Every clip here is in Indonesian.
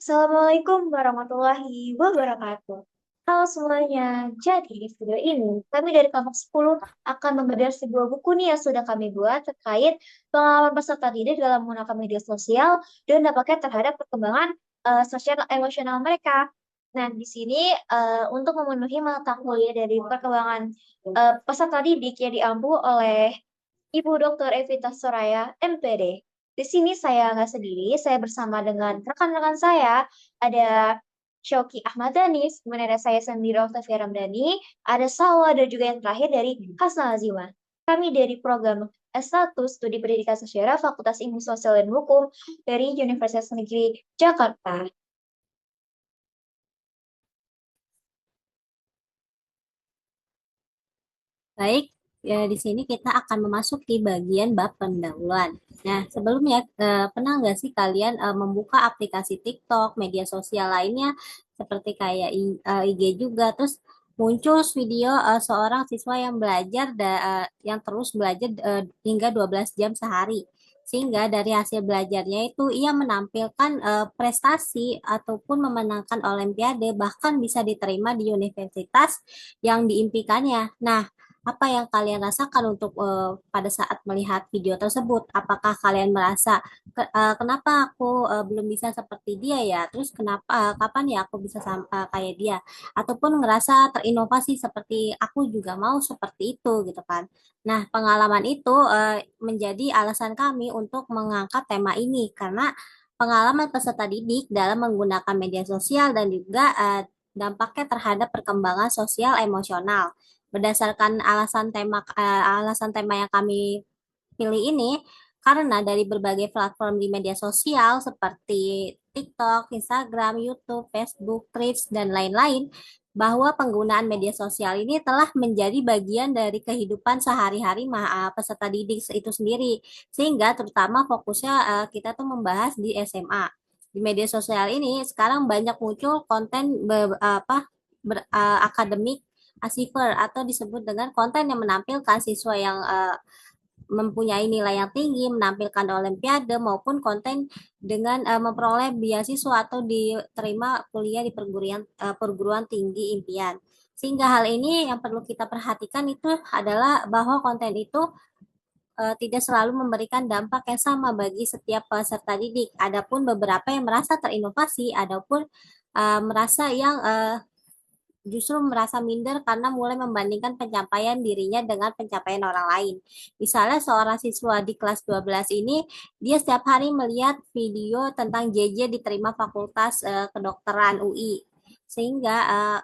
Assalamualaikum warahmatullahi wabarakatuh. Halo semuanya, jadi di video ini kami dari kelompok 10 akan membedah sebuah buku nih yang sudah kami buat terkait pengalaman peserta didik dalam menggunakan media sosial dan dampaknya terhadap perkembangan sosial emosional mereka. Nah, di sini untuk memenuhi mata kuliah dari perkembangan peserta didik yang diampu oleh Ibu Dr. Evita Soraya, MPD. Di sini saya nggak sendiri, saya bersama dengan rekan-rekan saya, ada Shoki Ahmad Danis, kemudian ada saya sendiri Octavia Ramdhani, ada Salwa, dan juga yang terakhir dari Hasna Azima. Kami dari program S1 Studi Pendidikan Sejarah Fakultas Ilmu Sosial dan Hukum dari Universitas Negeri Jakarta. Baik, ya, di sini kita akan memasuki bagian bab pendahuluan. Nah, sebelumnya, pernah nggak sih kalian membuka aplikasi TikTok, media sosial lainnya, seperti kayak IG juga, terus muncul video seorang siswa yang belajar, yang terus belajar hingga 12 jam sehari. Sehingga dari hasil belajarnya itu ia menampilkan prestasi ataupun memenangkan olimpiade, bahkan bisa diterima di universitas yang diimpikannya. Nah, apa yang kalian rasakan untuk pada saat melihat video tersebut? Apakah kalian merasa kenapa aku belum bisa seperti dia ya? Terus kenapa kapan ya aku bisa kayak dia? Ataupun ngerasa terinovasi seperti aku juga mau seperti itu gitu kan? Nah, pengalaman itu menjadi alasan kami untuk mengangkat tema ini karena pengalaman peserta didik dalam menggunakan media sosial dan juga dampaknya terhadap perkembangan sosial emosional. Berdasarkan alasan tema yang kami pilih ini, karena dari berbagai platform di media sosial seperti TikTok, Instagram, YouTube, Facebook, Threads, dan lain-lain, bahwa penggunaan media sosial ini telah menjadi bagian dari kehidupan sehari-hari peserta didik itu sendiri. Sehingga terutama fokusnya kita tuh membahas di SMA. Di media sosial ini sekarang banyak muncul konten akademik achiever atau disebut dengan konten yang menampilkan siswa yang mempunyai nilai yang tinggi, menampilkan olimpiade maupun konten dengan memperoleh beasiswa atau diterima kuliah di perguruan tinggi impian. Sehingga hal ini yang perlu kita perhatikan itu adalah bahwa konten itu tidak selalu memberikan dampak yang sama bagi setiap peserta didik. Adapun beberapa yang merasa terinovasi, adapun merasa yang justru merasa minder karena mulai membandingkan pencapaian dirinya dengan pencapaian orang lain. Misalnya seorang siswa di kelas 12 ini, dia setiap hari melihat video tentang JJ diterima Fakultas Kedokteran UI. Sehingga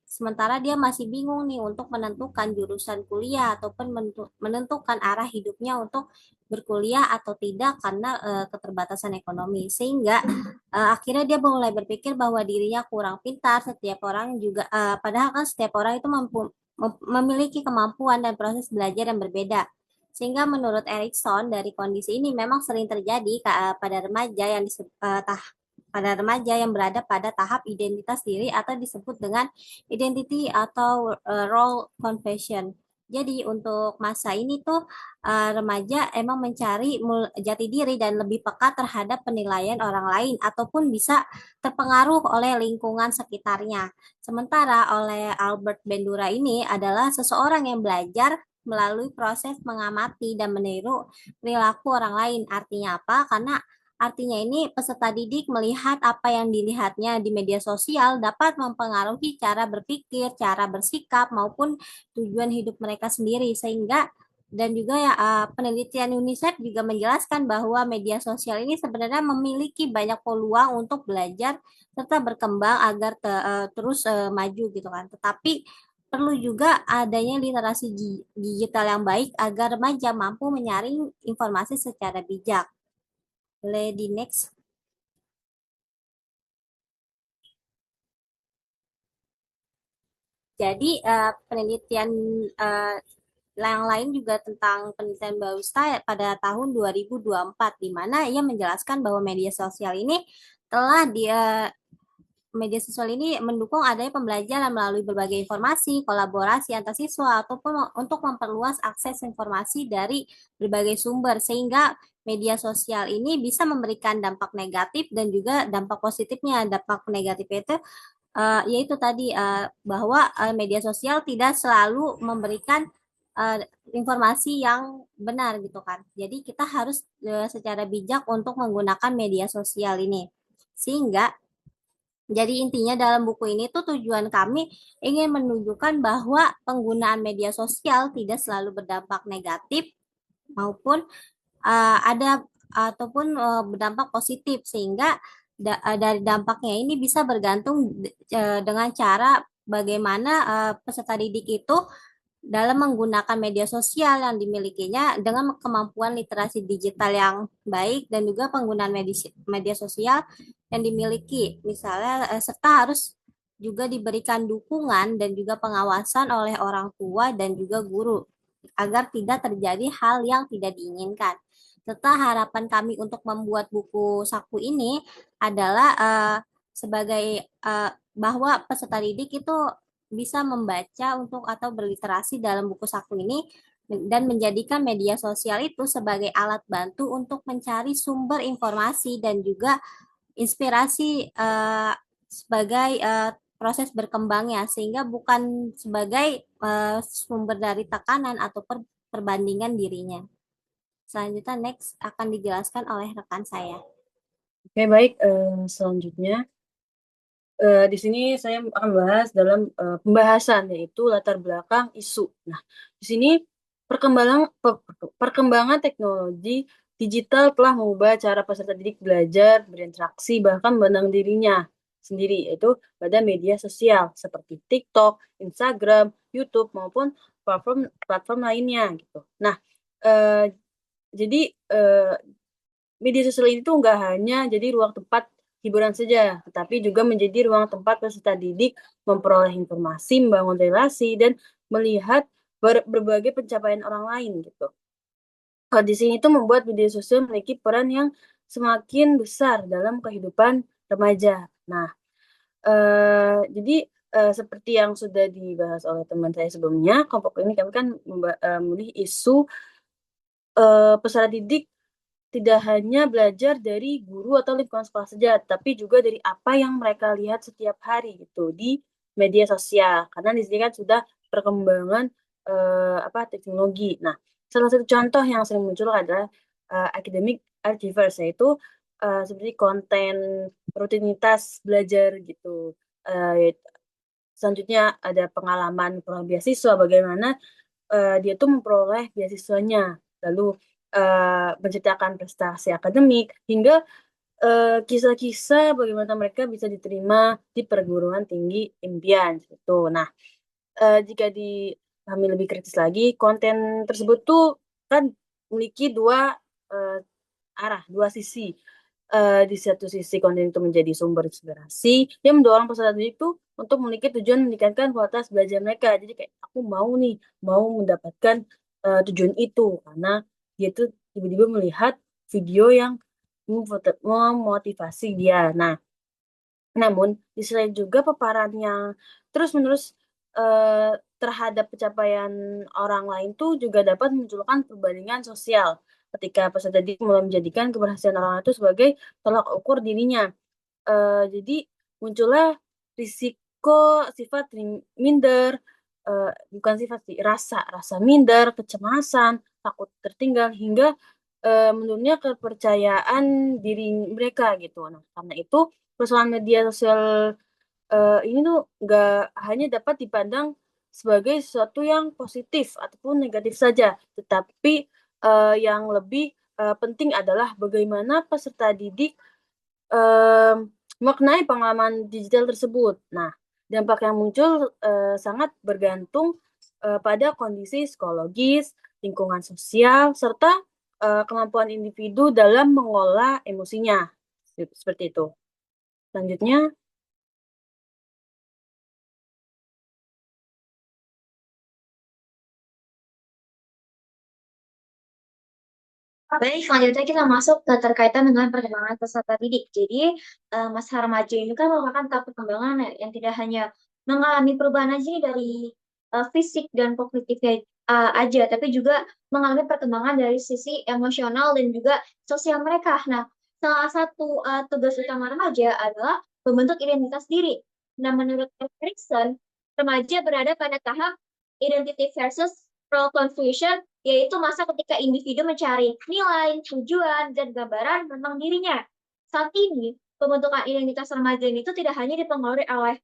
sementara dia masih bingung nih untuk menentukan jurusan kuliah ataupun menentukan arah hidupnya untuk berkuliah atau tidak karena keterbatasan ekonomi. Sehingga akhirnya dia mulai berpikir bahwa dirinya kurang pintar. Setiap orang juga padahal kan setiap orang itu memiliki kemampuan dan proses belajar yang berbeda. Sehingga menurut Erikson dari kondisi ini memang sering terjadi pada remaja pada remaja yang berada pada tahap identitas diri atau disebut dengan identity atau role confession. Jadi untuk masa ini tuh remaja emang mencari jati diri dan lebih peka terhadap penilaian orang lain ataupun bisa terpengaruh oleh lingkungan sekitarnya. Sementara oleh Albert Bandura ini adalah seseorang yang belajar melalui proses mengamati dan meniru perilaku orang lain. Artinya apa? Karena artinya ini peserta didik melihat apa yang dilihatnya di media sosial dapat mempengaruhi cara berpikir, cara bersikap maupun tujuan hidup mereka sendiri sehingga dan juga ya penelitian UNICEF juga menjelaskan bahwa media sosial ini sebenarnya memiliki banyak peluang untuk belajar serta berkembang agar terus maju gitu kan. Tetapi perlu juga adanya literasi digital yang baik agar remaja mampu menyaring informasi secara bijak. Boleh di next. Jadi penelitian eh, yang lain juga tentang penelitian Bausta pada tahun 2024 di mana ia menjelaskan bahwa media sosial ini mendukung adanya pembelajaran melalui berbagai informasi, kolaborasi antar siswa ataupun untuk memperluas akses informasi dari berbagai sumber sehingga media sosial ini bisa memberikan dampak negatif dan juga dampak positifnya. Dampak negatifnya itu yaitu tadi bahwa media sosial tidak selalu memberikan uh, informasi yang benar gitu kan. Jadi kita harus secara bijak untuk menggunakan media sosial ini. Sehingga jadi intinya dalam buku ini tuh tujuan kami ingin menunjukkan bahwa penggunaan media sosial tidak selalu berdampak negatif maupun ada ataupun berdampak positif sehingga dari dampaknya ini bisa bergantung dengan cara bagaimana peserta didik itu dalam menggunakan media sosial yang dimilikinya dengan kemampuan literasi digital yang baik dan juga penggunaan media sosial yang dimiliki. Misalnya, serta harus juga diberikan dukungan dan juga pengawasan oleh orang tua dan juga guru agar tidak terjadi hal yang tidak diinginkan. Serta harapan kami untuk membuat buku saku ini adalah sebagai bahwa peserta didik itu bisa membaca untuk atau berliterasi dalam buku saku ini dan menjadikan media sosial itu sebagai alat bantu untuk mencari sumber informasi dan juga inspirasi sebagai proses berkembangnya sehingga bukan sebagai sumber dari tekanan atau perbandingan dirinya. Selanjutnya next akan dijelaskan oleh rekan saya. Oke, baik. Selanjutnya, di sini saya akan bahas dalam pembahasan, yaitu latar belakang isu. Nah, di sini perkembangan teknologi digital telah mengubah cara peserta didik belajar, berinteraksi, bahkan mengenal dirinya sendiri, yaitu pada media sosial seperti TikTok, Instagram, YouTube, maupun platform platform lainnya gitu. Nah, eh, jadi media sosial itu nggak hanya jadi ruang tempat hiburan saja, tetapi juga menjadi ruang tempat peserta didik memperoleh informasi, membangun relasi, dan melihat berbagai pencapaian orang lain gitu. Kalau di sini itu membuat media sosial memiliki peran yang semakin besar dalam kehidupan remaja. Nah, jadi seperti yang sudah dibahas oleh teman saya sebelumnya, kelompok ini kami kan memilih isu peserta didik tidak hanya belajar dari guru atau lingkungan sekolah saja, tapi juga dari apa yang mereka lihat setiap hari gitu di media sosial. Karena di sini kan sudah perkembangan teknologi. Nah, salah satu contoh yang sering muncul adalah academic archivers, yaitu seperti konten rutinitas belajar gitu. Selanjutnya ada pengalaman peroleh beasiswa, bagaimana dia tuh memperoleh beasiswanya, lalu menceritakan prestasi akademik, hingga kisah-kisah bagaimana mereka bisa diterima di perguruan tinggi impian gitu. Nah, jika dipahami lebih kritis lagi, konten tersebut tuh kan memiliki dua arah, dua sisi. Di satu sisi konten itu menjadi sumber inspirasi yang mendorong peserta didik itu untuk memiliki tujuan meningkatkan kualitas belajar mereka. Jadi kayak aku mau mendapatkan tujuan itu karena dia tuh tiba-tiba melihat video yang memotivasi dia. Nah, namun di selain juga paparan yang terus-menerus terhadap pencapaian orang lain tuh juga dapat memunculkan perbandingan sosial ketika peserta didik mulai menjadikan keberhasilan orang itu sebagai tolak ukur dirinya. Jadi muncullah risiko sifat minder, bukan sifat sih, rasa minder, kecemasan, takut tertinggal, hingga menurunnya kepercayaan diri mereka gitu. Nah, karena itu persoalan media sosial ini tuh nggak hanya dapat dipandang sebagai sesuatu yang positif ataupun negatif saja, tetapi yang lebih penting adalah bagaimana peserta didik memaknai pengalaman digital tersebut. Nah, dampak yang muncul sangat bergantung pada kondisi psikologis, lingkungan sosial, serta kemampuan individu dalam mengolah emosinya. Seperti itu. Selanjutnya, Baik, selanjutnya kita masuk ke terkaitan dengan perkembangan peserta didik. Jadi, masa remaja ini kan merupakan tahap perkembangan yang tidak hanya mengalami perubahan aja nih dari fisik dan kognitifnya aja, tapi juga mengalami perkembangan dari sisi emosional dan juga sosial mereka. Nah, salah satu tugas utama remaja adalah membentuk identitas diri. Nah, menurut Erikson, remaja berada pada tahap identity versus role confusion, yaitu masa ketika individu mencari nilai, tujuan, dan gambaran tentang dirinya. Saat ini, pembentukan identitas remaja itu tidak hanya dipengaruhi oleh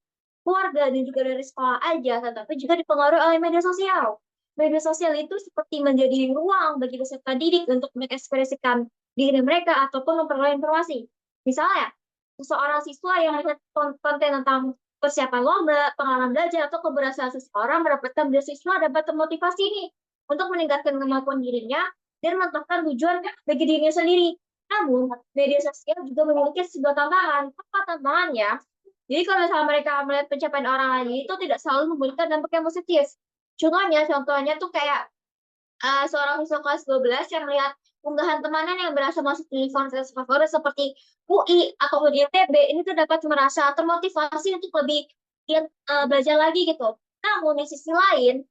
keluarga dan juga dari sekolah aja, tetapi juga dipengaruhi oleh media sosial. Media sosial itu seperti menjadi ruang bagi peserta didik untuk mengekspresikan diri mereka ataupun memperoleh informasi. Misalnya, seseorang siswa yang melihat konten tentang persiapan lomba, pengalaman belajar, atau keberhasilan seseorang mendapatkan beasiswa dapat termotivasi nih untuk meningkatkan kemampuan dirinya dan menetapkan tujuan bagi dirinya sendiri. Namun, media sosial juga memiliki sebuah tantangan. Apa tantangannya? Jadi kalau misalnya mereka melihat pencapaian orang lain itu tidak selalu memberikan dampak yang positif. Contohnya tuh kayak seorang siswa kelas 12 yang melihat unggahan temannya yang berhasil masuk di universitas favorit seperti UI atau ITB, ini tuh dapat merasa termotivasi untuk lebih giat belajar lagi gitu. Namun di sisi lain,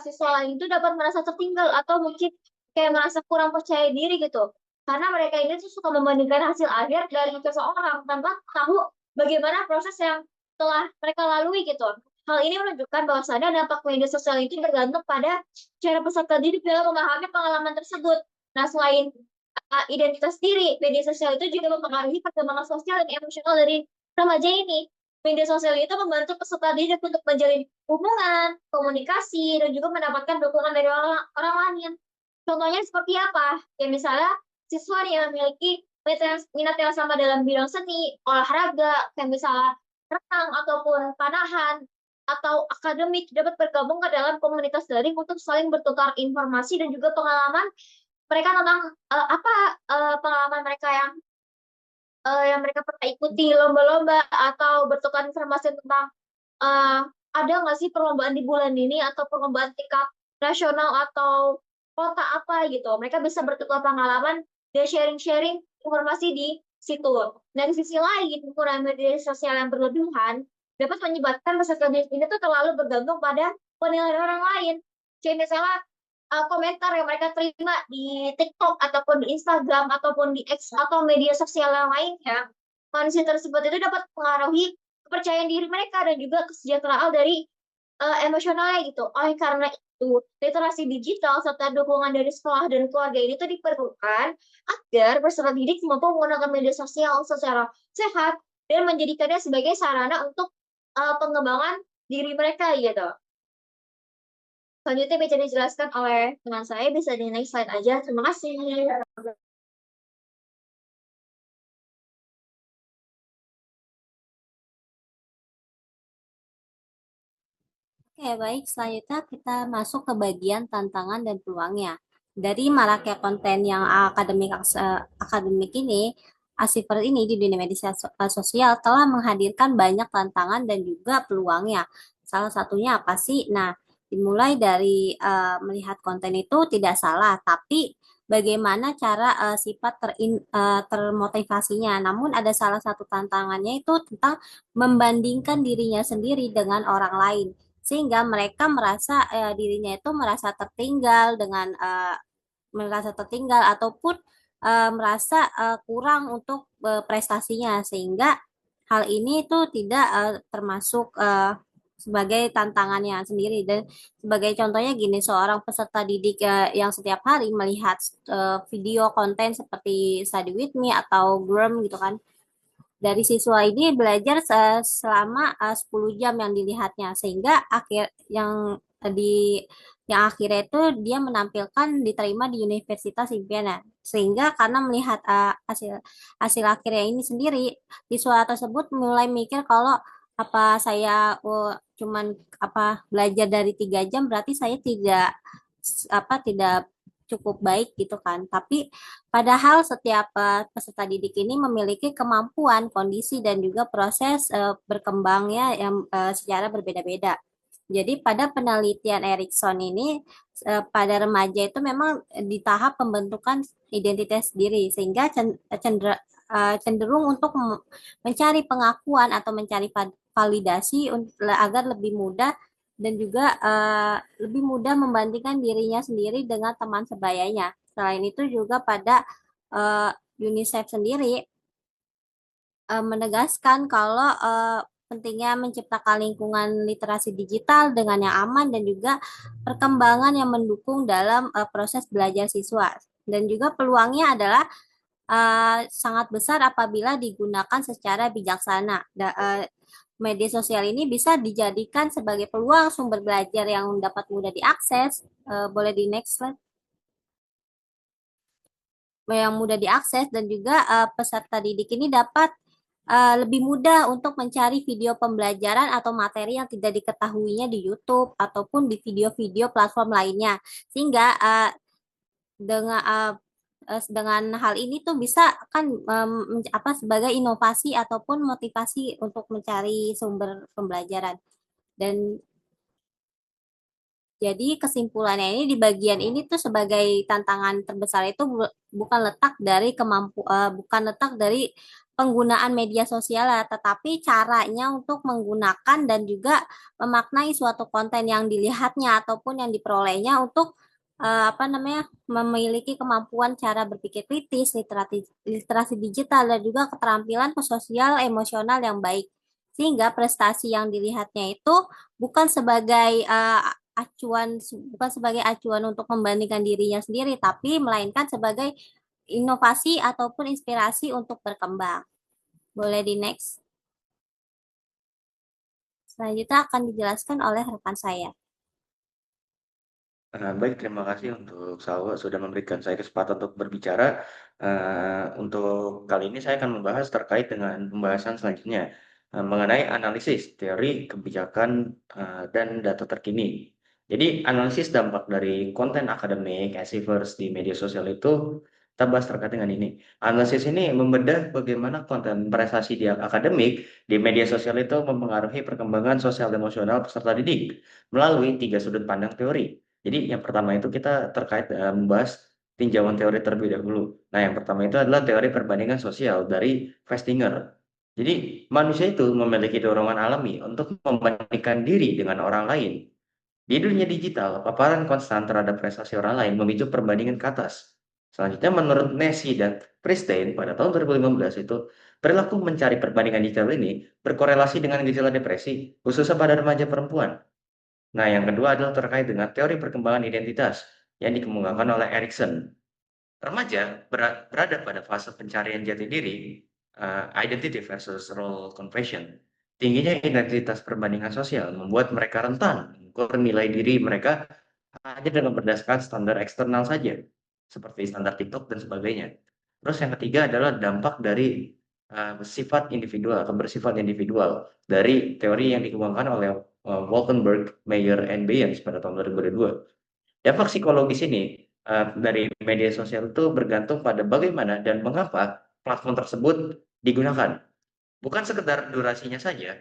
siswa lain itu dapat merasa tertinggal atau mungkin kayak merasa kurang percaya diri gitu. Karena mereka ini tuh suka membandingkan hasil akhir dari seseorang tanpa tahu bagaimana proses yang telah mereka lalui gitu. Hal ini menunjukkan bahwasannya dampak media sosial itu bergantung pada cara peserta didik dalam memahami pengalaman tersebut. Nah, selain identitas diri, media sosial itu juga mempengaruhi perkembangan sosial dan emosional dari remaja ini. Media sosial itu membantu peserta didik untuk menjalin hubungan, komunikasi, dan juga mendapatkan dukungan dari orang lain. Contohnya seperti apa? Ya misalnya siswa yang memiliki minat yang sama dalam bidang seni, olahraga, kayak misalnya renang ataupun panahan, atau akademik dapat bergabung ke dalam komunitas daring untuk saling bertukar informasi dan juga pengalaman mereka tentang pengalaman mereka yang mereka pernah ikuti lomba-lomba atau bertukar informasi tentang uh, ada nggak sih perlombaan di bulan ini atau perlombaan tingkat nasional atau kota apa gitu. Mereka bisa bertukar pengalaman dan sharing-sharing informasi di situ. Nah, di sisi lain, penggunaan media sosial yang berlebihan dapat menyebabkan peserta didik ini tuh terlalu bergantung pada penilaian orang lain. Jadi misalnya komentar yang mereka terima di TikTok ataupun di Instagram ataupun di X atau media sosial yang lainnya, manusia tersebut itu dapat mengaruhi kepercayaan diri mereka dan juga kesejahteraan dari emosionalnya gitu. Oleh karena itu, literasi digital serta dukungan dari sekolah dan keluarga ini tuh diperlukan agar peserta didik mampu menggunakan media sosial secara sehat dan menjadikannya sebagai sarana untuk pengembangan diri mereka gitu. Selanjutnya bisa dijelaskan oleh teman saya, bisa di next slide aja. Terima kasih. Oke, baik. Selanjutnya kita masuk ke bagian tantangan dan peluangnya. Dari maraknya konten yang akademik ini, Asifer ini di dunia media sosial telah menghadirkan banyak tantangan dan juga peluangnya. Salah satunya apa sih? Nah, dimulai dari melihat konten itu tidak salah, tapi bagaimana cara sifat termotivasinya. Namun ada salah satu tantangannya itu tentang membandingkan dirinya sendiri dengan orang lain sehingga mereka merasa dirinya itu merasa tertinggal ataupun merasa kurang untuk prestasinya sehingga hal ini itu tidak termasuk sebagai tantangannya sendiri dan sebagai contohnya gini seorang peserta didik yang setiap hari melihat video konten seperti Study With Me atau Grum gitu kan dari siswa ini belajar selama 10 jam yang dilihatnya sehingga di akhirnya itu dia menampilkan diterima di Universitas Impiannya sehingga karena melihat hasil hasil akhirnya ini sendiri siswa tersebut mulai mikir kalau apa saya cuman belajar dari 3 jam berarti saya tidak cukup baik gitu kan tapi padahal setiap peserta didik ini memiliki kemampuan, kondisi, dan juga proses berkembangnya yang secara berbeda-beda. Jadi pada penelitian Erikson ini pada remaja itu memang di tahap pembentukan identitas diri sehingga cenderung untuk mencari pengakuan atau mencari validasi agar lebih mudah dan juga lebih mudah membandingkan dirinya sendiri dengan teman sebayanya. Selain itu juga pada eh, UNICEF sendiri menegaskan kalau pentingnya menciptakan lingkungan literasi digital dengan yang aman dan juga perkembangan yang mendukung dalam proses belajar siswa. Dan juga peluangnya adalah sangat besar apabila digunakan secara bijaksana. Media sosial ini bisa dijadikan sebagai peluang sumber belajar yang dapat mudah diakses. Boleh di next slide. Yang mudah diakses dan juga peserta didik ini dapat lebih mudah untuk mencari video pembelajaran atau materi yang tidak diketahuinya di YouTube ataupun di video-video platform lainnya. Sehingga dengan hal ini tuh bisa kan sebagai inovasi ataupun motivasi untuk mencari sumber pembelajaran. Dan jadi kesimpulannya ini di bagian ini tuh sebagai tantangan terbesar itu bukan letak dari penggunaan media sosial ya, tetapi caranya untuk menggunakan dan juga memaknai suatu konten yang dilihatnya ataupun yang diperolehnya untuk memiliki kemampuan cara berpikir kritis, literasi digital dan juga keterampilan sosial emosional yang baik. Sehingga prestasi yang dilihatnya itu bukan sebagai bukan sebagai acuan untuk membandingkan dirinya sendiri, tapi melainkan sebagai inovasi ataupun inspirasi untuk berkembang. Boleh di next. Selanjutnya akan dijelaskan oleh rekan saya. Baik, terima kasih untuk Salwa sudah memberikan saya kesempatan untuk berbicara. Untuk kali ini saya akan membahas terkait dengan pembahasan selanjutnya mengenai analisis teori kebijakan dan data terkini. Jadi analisis dampak dari konten akademik, Asiverse di media sosial itu kita bahas terkait dengan ini. Analisis ini membedah bagaimana konten prestasi di akademik di media sosial itu mempengaruhi perkembangan sosial emosional peserta didik melalui 3 sudut pandang teori. Jadi yang pertama itu kita terkait membahas tinjauan teori terlebih dahulu. Nah, yang pertama itu adalah teori perbandingan sosial dari Festinger. Jadi manusia itu memiliki dorongan alami untuk membandingkan diri dengan orang lain. Di dunia digital, paparan konstan terhadap prestasi orang lain memicu perbandingan ke atas. Selanjutnya, menurut Nessie dan Pristein pada tahun 2015 itu, perilaku mencari perbandingan digital ini berkorelasi dengan gejala depresi, khususnya pada remaja perempuan. Nah, yang kedua adalah terkait dengan teori perkembangan identitas yang dikemukakan oleh Erikson. Remaja berada pada fase pencarian jati diri, identity versus role confession. Tingginya identitas perbandingan sosial membuat mereka rentan mengukur nilai diri mereka hanya dengan berdasarkan standar eksternal saja, seperti standar TikTok dan sebagainya. Terus yang ketiga adalah dampak dari sifat individual atau bersifat individual dari teori yang dikembangkan oleh Walkenberg, Mayer, and Bayes pada tahun 2002. Dampak psikologis ini dari media sosial itu bergantung pada bagaimana dan mengapa platform tersebut digunakan. Bukan sekedar durasinya saja.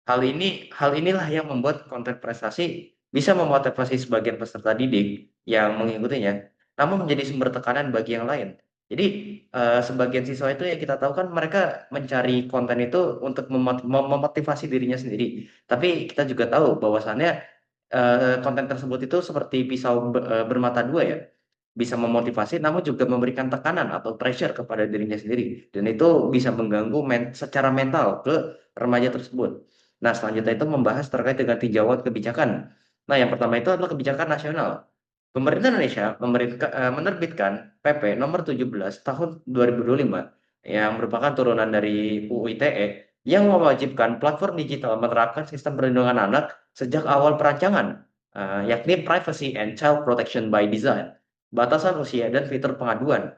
Hal inilah yang membuat konten prestasi bisa memotivasi sebagian peserta didik yang mengikutinya, namun menjadi sumber tekanan bagi yang lain. Jadi sebagian siswa itu yang kita tahu kan mereka mencari konten itu untuk memotivasi dirinya sendiri. Tapi kita juga tahu bahwasannya konten tersebut itu seperti pisau bermata dua ya. Bisa memotivasi namun juga memberikan tekanan atau pressure kepada dirinya sendiri. Dan itu bisa mengganggu secara mental ke remaja tersebut. Nah, selanjutnya itu membahas terkait dengan tinjauan kebijakan. Nah, yang pertama itu adalah kebijakan nasional. Pemerintah Indonesia menerbitkan PP nomor 17 tahun 2025 yang merupakan turunan dari UU ITE yang mewajibkan platform digital menerapkan sistem perlindungan anak sejak awal perancangan, yakni Privacy and Child Protection by Design, batasan usia dan fitur pengaduan.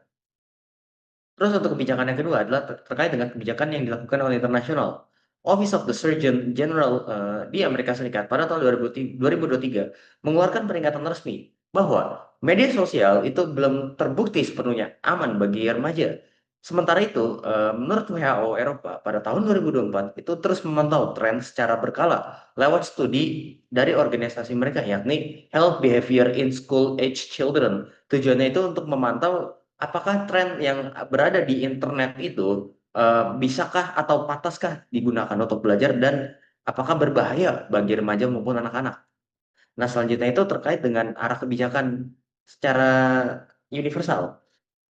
Terus untuk kebijakan yang kedua adalah terkait dengan kebijakan yang dilakukan oleh internasional. Office of the Surgeon General di Amerika Serikat pada tahun 2023 mengeluarkan peringatan resmi bahwa media sosial itu belum terbukti sepenuhnya aman bagi remaja. Sementara itu, menurut WHO Eropa pada tahun 2024 itu terus memantau tren secara berkala lewat studi dari organisasi mereka yakni Health Behavior in School Age Children. Tujuannya itu untuk memantau apakah tren yang berada di internet itu bisakah atau pantaskah digunakan untuk belajar dan apakah berbahaya bagi remaja maupun anak-anak. Nah, selanjutnya itu terkait dengan arah kebijakan secara universal.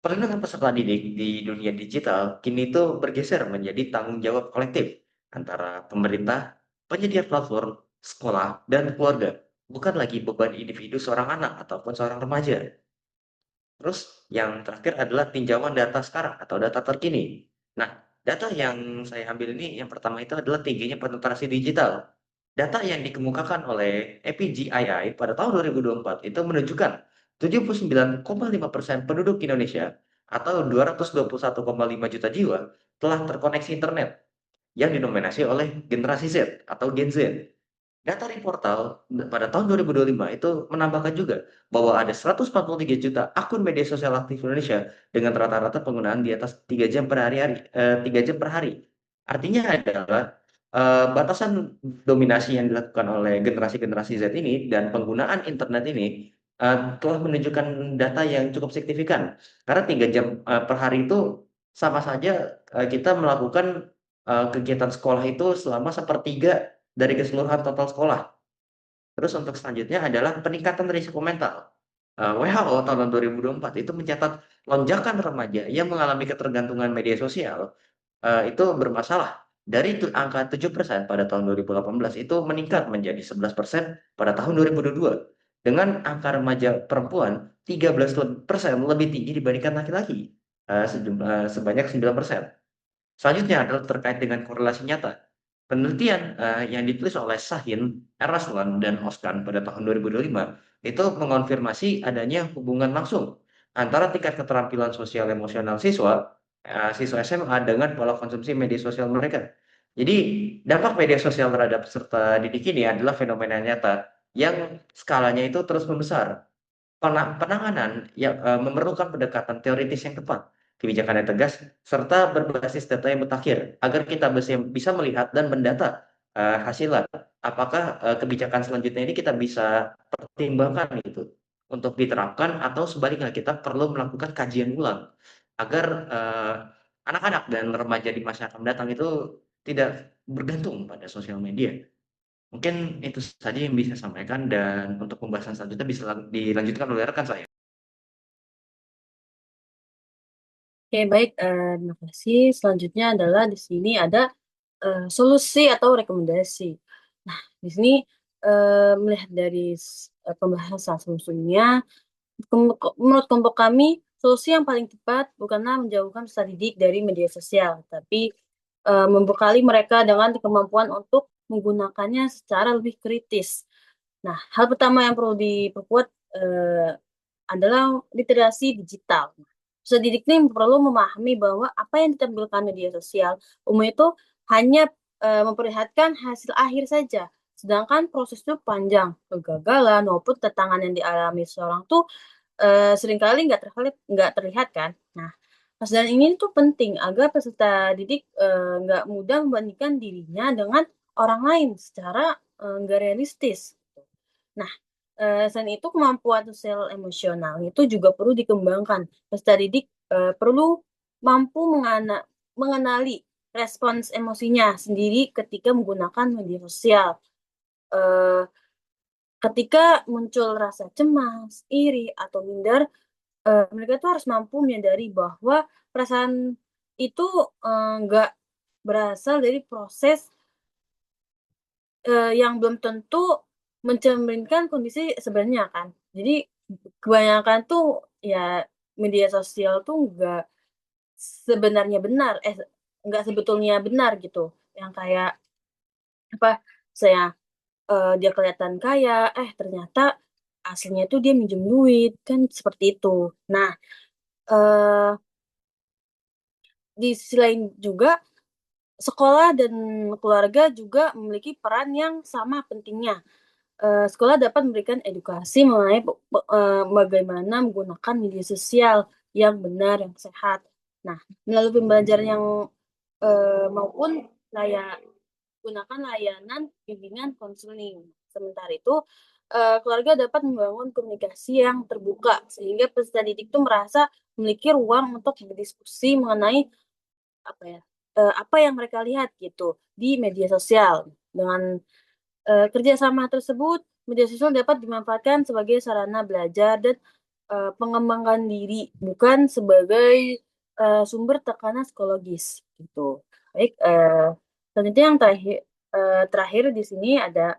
Perlindungan peserta didik di dunia digital kini itu bergeser menjadi tanggung jawab kolektif antara pemerintah, penyedia platform, sekolah, dan keluarga. Bukan lagi beban individu seorang anak ataupun seorang remaja. Terus yang terakhir adalah tinjauan data sekarang atau data terkini. Nah, data yang saya ambil ini yang pertama itu adalah tingginya penetrasi digital. Data yang dikemukakan oleh APGII pada tahun 2024 itu menunjukkan 79,5% penduduk Indonesia atau 221,5 juta jiwa telah terkoneksi internet yang didominasi oleh generasi Z atau Gen Z. Data di portal pada tahun 2025 itu menambahkan juga bahwa ada 143 juta akun media sosial aktif Indonesia dengan rata-rata penggunaan di atas 3 jam per hari, 3 jam per hari. Artinya adalah batasan dominasi yang dilakukan oleh generasi-generasi Z ini dan penggunaan internet ini telah menunjukkan data yang cukup signifikan. Karena 3 jam per hari itu sama saja kita melakukan kegiatan sekolah itu selama sepertiga dari keseluruhan total sekolah. Terus untuk selanjutnya adalah peningkatan risiko mental. WHO tahun 2024 itu mencatat lonjakan remaja yang mengalami ketergantungan media sosial itu bermasalah. Dari angka 7% pada tahun 2018 itu meningkat menjadi 11% pada tahun 2022. Dengan angka remaja perempuan 13% lebih tinggi dibandingkan laki-laki, sebanyak 9%. Selanjutnya adalah terkait dengan korelasi nyata. Penelitian yang ditulis oleh Sahin, Eraslan, dan Oskan pada tahun 2025 itu mengonfirmasi adanya hubungan langsung antara tingkat keterampilan sosial emosional siswa SMA dengan pola konsumsi media sosial mereka. Jadi dampak media sosial terhadap peserta didik ini adalah fenomena nyata yang skalanya itu terus membesar. Penanganan yang memerlukan pendekatan teoritis yang tepat, kebijakan yang tegas, serta berbasis data yang mutakhir, agar kita bisa melihat dan mendata hasilnya. Apakah kebijakan selanjutnya ini kita bisa pertimbangkan gitu untuk diterapkan atau sebaliknya kita perlu melakukan kajian ulang agar anak-anak dan remaja di masa akan datang itu tidak bergantung pada sosial media. Mungkin itu saja yang bisa saya sampaikan dan untuk pembahasan selanjutnya bisa dilanjutkan oleh rekan saya. Oke, baik. Terima kasih. Selanjutnya adalah di sini ada solusi atau rekomendasi. Nah, di sini melihat dari pembahasan sebelumnya, menurut kelompok kami, solusi yang paling tepat bukanlah menjauhkan peserta didik dari media sosial, tapi membekali mereka dengan kemampuan untuk menggunakannya secara lebih kritis. Nah, hal pertama yang perlu diperkuat adalah literasi digital. Peserta didik ini perlu memahami bahwa apa yang ditampilkan media sosial umumnya itu hanya memperlihatkan hasil akhir saja, sedangkan proses itu panjang, kegagalan maupun tantangan yang dialami seorang tuh seringkali nggak terlihat kan. Nah, kesadaran ini tuh penting agar peserta didik nggak mudah membandingkan dirinya dengan orang lain secara nggak realistis. Nah, selain itu kemampuan sosial emosional itu juga perlu dikembangkan. Peserta didik perlu mampu mengenali respons emosinya sendiri ketika menggunakan media sosial. Eh, Ketika muncul rasa cemas, iri, atau minder, mereka tuh harus mampu menyadari bahwa perasaan itu nggak berasal dari proses yang belum tentu mencerminkan kondisi sebenarnya kan. Jadi kebanyakan tuh ya media sosial tuh sebenarnya benar, nggak sebetulnya benar gitu. Yang kayak apa? Saya dia kelihatan kaya, ternyata aslinya tuh dia minjem duit kan seperti itu. Nah, eh di sisi lain juga sekolah dan keluarga juga memiliki peran yang sama pentingnya. Sekolah dapat memberikan edukasi mengenai bagaimana menggunakan media sosial yang benar, yang sehat. Nah, melalui pembelajaran yang maupun layak gunakan layanan bimbingan konseling. Sementara itu, keluarga dapat membangun komunikasi yang terbuka sehingga peserta didik itu merasa memiliki ruang untuk berdiskusi mengenai apa yang mereka lihat gitu di media sosial. Dengan kerjasama tersebut, media sosial dapat dimanfaatkan sebagai sarana belajar dan pengembangan diri, bukan sebagai sumber tekanan psikologis gitu. Baik, selanjutnya yang terakhir di sini ada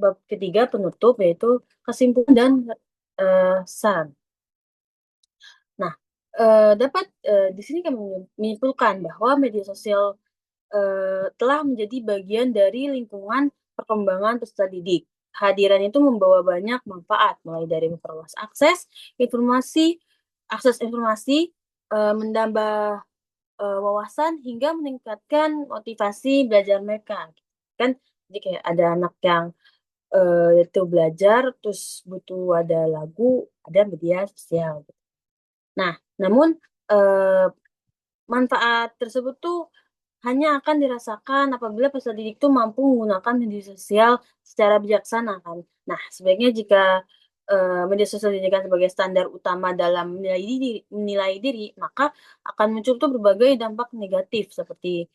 bab ketiga penutup, yaitu kesimpulan dan saran. Nah, dapat di sini kami menyimpulkan bahwa media sosial telah menjadi bagian dari lingkungan perkembangan peserta didik. Kehadiran itu membawa banyak manfaat, mulai dari memperluas akses informasi, menambah wawasan hingga meningkatkan motivasi belajar mereka. Kan jadi kayak ada anak yang itu belajar terus butuh ada lagu, ada media sosial. Nah, namun manfaat tersebut tuh hanya akan dirasakan apabila peserta didik itu mampu menggunakan media sosial secara bijaksana kan. Nah, sebaiknya jika media sosial dijadikan sebagai standar utama dalam menilai diri, maka akan muncul tuh berbagai dampak negatif seperti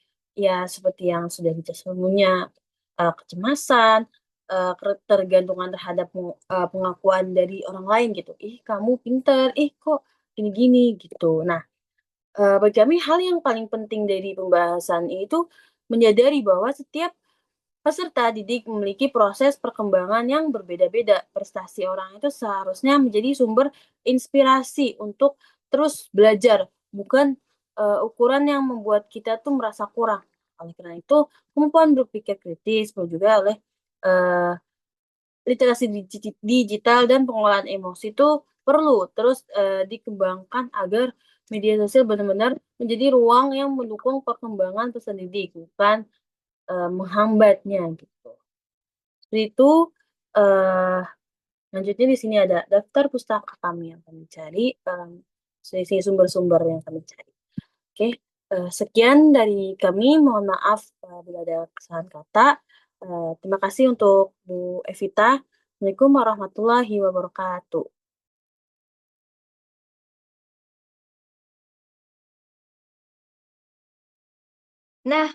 seperti yang sudah dibahas sebelumnya, kecemasan, ketergantungan terhadap pengakuan dari orang lain gitu. "Ih, kamu pinter, ih kok gini-gini," gitu. Nah, bagi kami hal yang paling penting dari pembahasan ini tuh menyadari bahwa setiap peserta didik memiliki proses perkembangan yang berbeda-beda. Prestasi orang itu seharusnya menjadi sumber inspirasi untuk terus belajar, bukan ukuran yang membuat kita tuh merasa kurang. Oleh karena itu, kemampuan berpikir kritis perlu juga oleh eee, literasi digital dan pengolahan emosi itu perlu terus dikembangkan agar media sosial benar-benar menjadi ruang yang mendukung perkembangan peserta didik, bukan menghambatnya gitu. Seperti itu, eee, selanjutnya di sini ada daftar pustaka kami yang kami cari, selisih sumber-sumber yang kami cari. Oke, sekian dari kami, mohon maaf bila ada kesalahan kata. Terima kasih untuk Bu Evita. Assalamualaikum warahmatullahi wabarakatuh. Nah,